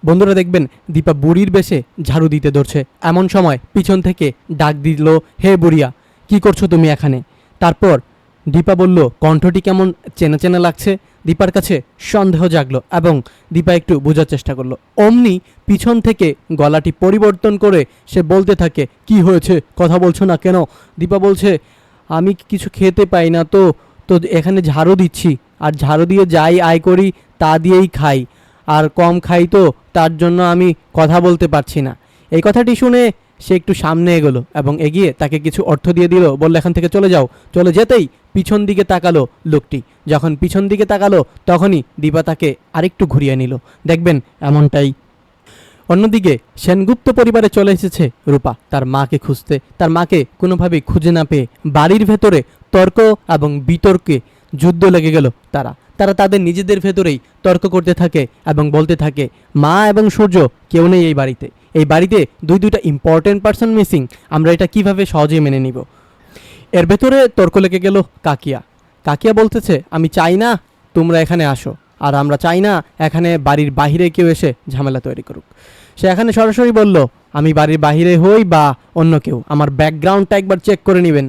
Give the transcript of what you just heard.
বন্ধুরা দেখবেন দীপা বুড়ির বেশে ঝাড়ু দিতে ধরছে। এমন সময় পিছন থেকে ডাক দিল, হে বুড়িয়া, কি করছো তুমি এখানে? তারপর দীপা বলল, কণ্ঠটি কেমন চেনা চেনা লাগছে। দীপার কাছে সন্দেহ জাগলো এবং দীপা একটু বোঝার চেষ্টা করলো। অমনি পিছন থেকে গলাটি পরিবর্তন করে সে বলতে থাকে, কি হয়েছে, কথা বলছো না কেন? দীপা বলছে, আমি কিছু খেতে পাই না তো তো এখানে ঝাড়ু দিচ্ছি, আর ঝাড়ু দিয়ে যাই আয় করি তা দিয়েই খাই, আর কম খাই তো তার জন্য আমি কথা বলতে পারছি না। এই কথাটি শুনে সে একটু সামনে এগোলো এবং এগিয়ে তাকে কিছু অর্থ দিয়ে দিল, বলল, এখান থেকে চলে যাও। চলে যেতেই পিছন দিকে তাকালো লোকটি। যখন পিছন দিকে তাকালো তখনই দীপা তাকে আরেকটু ঘুরিয়ে নিল। দেখবেন এমনটাই। অন্যদিকে সেনগুপ্ত পরিবারে চলে এসেছে রূপা তার মাকে খুঁজতে। তার মাকে কোনোভাবেই খুঁজে না পেয়ে বাড়ির ভেতরে তর্ক এবং বিতর্কে যুদ্ধ লেগে গেল। তারা তাদের নিজেদের ভেতরেই তর্ক করতে থাকে এবং বলতে থাকে, মা এবং সূর্য কেউ নেই এই বাড়িতে। এই বাড়িতে দুইটা ইম্পর্টেন্ট পার্সন মিসিং, আমরা এটা কিভাবে সহজে মেনে নিব? এর ভেতরে তর্ক লেগে গেল কাকিয়া বলতেছে, আমি চাই না তোমরা এখানে আসো, আর আমরা চাই না এখানে বাড়ির বাহিরে কেউ এসে ঝামেলা তৈরি করুক। সে এখানে সরাসরি বলল, আমি বাড়ির বাহিরে হই বা অন্য কেউ, আমার ব্যাকগ্রাউন্ডটা একবার চেক করে নেবেন।